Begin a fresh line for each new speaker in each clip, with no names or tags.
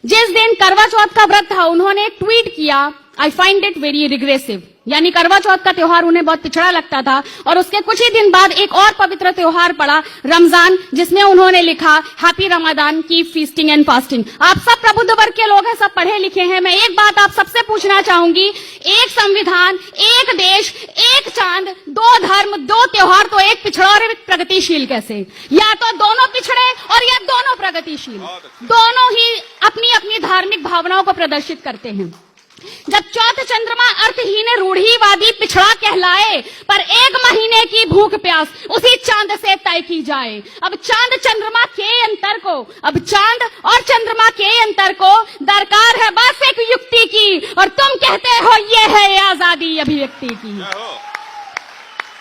जिस दिन करवा चौथ का व्रत था, उन्होंने एक ट्वीट किया, I find it very regressive, यानी करवा चौथ का त्योहार उन्हें बहुत पिछड़ा लगता था। और उसके कुछ ही दिन बाद एक और पवित्र त्योहार पड़ा, रमजान, जिसमें उन्होंने लिखा happy Ramzan, keep feasting and fasting. आप सब प्रबुद्ध वर्ग के लोग हैं, सब पढ़े लिखे हैं। मैं एक बात आप सबसे पूछना चाहूंगी, एक संविधान, एक देश, एक चांद, दो धर्म, दो त्योहार, तो एक पिछड़ा और एक प्रगतिशील कैसे? या तो दोनों पिछड़े और या दोनों प्रगतिशील, दोनों ही अपनी अपनी धार्मिक भावनाओं को प्रदर्शित करते हैं। जब चौथ चंद्रमा अर्थहीन रूढ़िवादी पिछड़ा कहलाए, पर एक महीने की भूख प्यास उसी चांद से तय की जाए। अब चांद चंद्रमा के अंतर को, अब चांद और चंद्रमा के अंतर को दरकार है बस एक युक्ति की, और तुम कहते हो ये है आजादी अभिव्यक्ति की।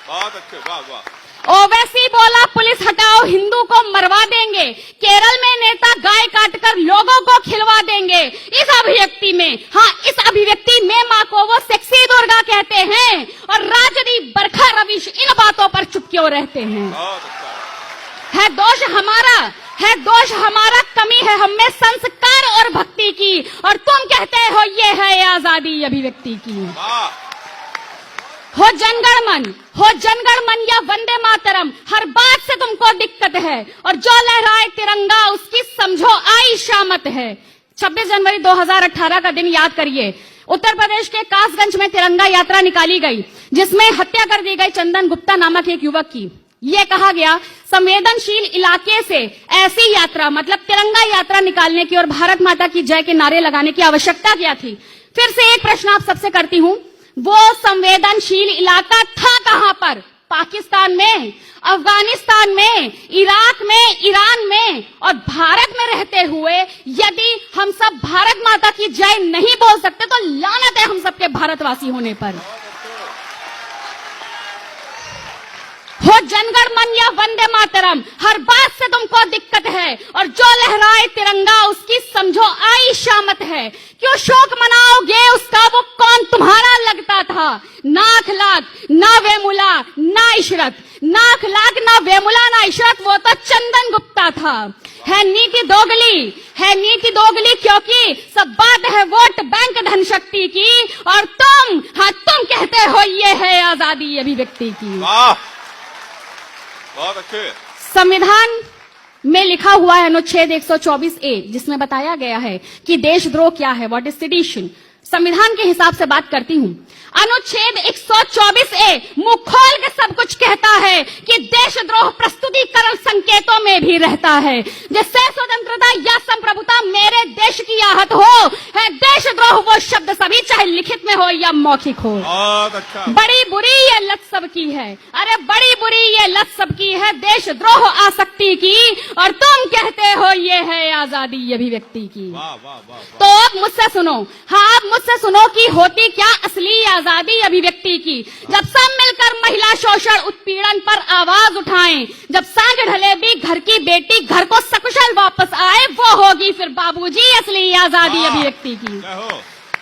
बहुत अच्छे, वाह वाह।
ओवैसी बोला पुलिस हटाओ, हिंदू को मरवा देंगे। केरल में नेता गाय काटकर लोगों को खिलवा देंगे। इस अभिव्यक्ति में, हाँ इस अभिव्यक्ति में माँ को वो सेक्सी दुर्गा कहते हैं, और राजदीप, बरखा, रविश इन बातों पर चुप क्यों रहते हैं? है दोष हमारा, है दोष हमारा, कमी है हमें संस्कार और भक्ति की, और तुम कहते हो ये है आजादी अभिव्यक्ति की। हो जनगण मन या वंदे मातरम, हर बात से तुमको दिक्कत है, और जो लहराए तिरंगा उसकी समझो आई शामत है। 26 जनवरी 2018 का दिन याद करिए। उत्तर प्रदेश के कासगंज में तिरंगा यात्रा निकाली गई, जिसमें हत्या कर दी गई चंदन गुप्ता नामक एक युवक की। ये कहा गया संवेदनशील इलाके से ऐसी यात्रा, मतलब तिरंगा यात्रा निकालने की और भारत माता की जय के नारे लगाने की आवश्यकता क्या थी? फिर से एक प्रश्न आप सबसे करती हूं, वो संवेदनशील इलाका था कहां पर? पाकिस्तान में, अफगानिस्तान में, इराक में, ईरान में, और भारत में रहते हुए यदि हम सब भारत माता की जय नहीं बोल सकते तो लानत है हम सबके भारतवासी होने पर। हो जनगण मन या वंदे मातरम, हर बात से तुमको दिक्कत है, और जो लहराए तिरंगा उसकी समझो आई शामत है। क्यों शोक मनाओगे उसका, वो कौन तुम्हारा लगता था? ना अखलाक, ना वेमुला, ना इशरत, ना अखलाक, ना वेमुला, ना इशरत, वो तो चंदन गुप्ता था। है नीति दोगली, है नीति दोगली, क्योंकि सब बात है वोट बैंक धन शक्ति की, और तुम, हाँ तुम कहते हो ये है आजादी अभिव्यक्ति की।
बहुत अच्छे।
संविधान में लिखा हुआ है अनुच्छेद 124A, जिसमें बताया गया है कि देशद्रोह क्या है, व्हाट इज सेडिशन। संविधान के हिसाब से बात करती हूं। अनुच्छेद 124A मुंह खोल के सब कुछ कहता है कि देशद्रोह प्रस्तुतिकरण संकेतों में भी रहता है, जिससे स्वतंत्रता या संप्रभुता मेरे देश की आहत हो। है देशद्रोह वो शब्द सभी, चाहे लिखित में हो या मौखिक हो।
अच्छा।
बड़ी बुरी ये लत सबकी है, अरे बड़ी बुरी ये लत सबकी है देशद्रोह आसक्ति की, और तुम कहते हो ये है आजादी अभिव्यक्ति की।
वाह वाह वाह।
तो अब मुझसे सुनो, हाँ आप मुझसे सुनो कि होती क्या असली आजादी अभिव्यक्ति की। जब सब मिलकर महिला शोषण उत्पीड़न पर आवाज उठाएं, जब सांझ ढले भी घर की बेटी घर को सकुशल वापस आए, वो होगी फिर बाबूजी असली आजादी अभिव्यक्ति की।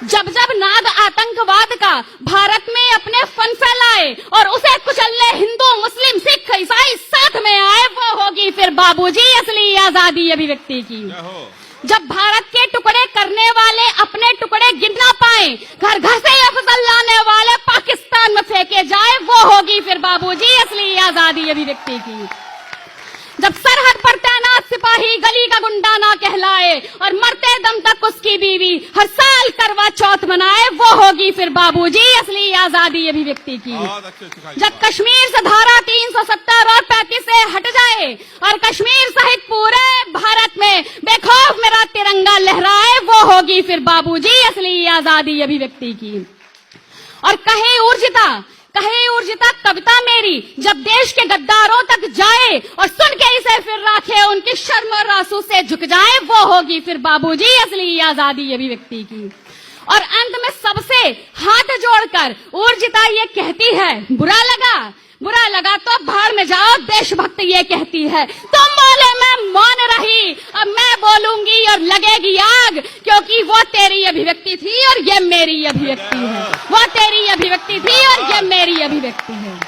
जब जब नाग आतंकवाद का भारत में अपने फन फैलाए और उसे कुचलने हिंदू मुस्लिम सिख ईसाई साथ में आए, वो होगी फिर बाबूजी असली आजादी अभिव्यक्ति की। जब भारत के टुकड़े करने वाले अपने टुकड़े गिन ना पाए, घर घर से अफजल लाने वाले पाकिस्तान में फेंके जाए, वो होगी फिर बाबूजी असली आजादी अभिव्यक्ति की। जब सरहद पर तैनात सिपाही गली का गुंडा ना कहलाए, और मरते दम तक उसकी बीवी हर साल करवा चौथ मनाए, वो होगी फिर बाबूजी असली आजादी अभिव्यक्ति की। जब कश्मीर से धारा 370 और 35 से हट जाए, और कश्मीर सहित पूरे भारत में बेखौफ मेरा तिरंगा लहराए, वो होगी फिर बाबूजी असली आजादी अभिव्यक्ति की। और कहे ऊर्जिता कविता मेरी जब देश के गद्दारों तक जाए, और सुन के इसे फिर राखे उनकी शर्म और आंसू से झुक जाए, वो होगी फिर बाबूजी असली आजादी अभिव्यक्ति की। और अंत में सबसे हाथ जोड़कर ऊर्जिता ये कहती है, बुरा लगा तो भाड़ में जाओ, देशभक्त ये कहती है। तुम बोले मैं मौन रही, अब मैं बोलूंगी और लगेगी आग, क्योंकि वो तेरी अभिव्यक्ति थी और ये मेरी अभिव्यक्ति है। वो तेरी अभिव्यक्ति थी और ये मेरी अभिव्यक्ति है।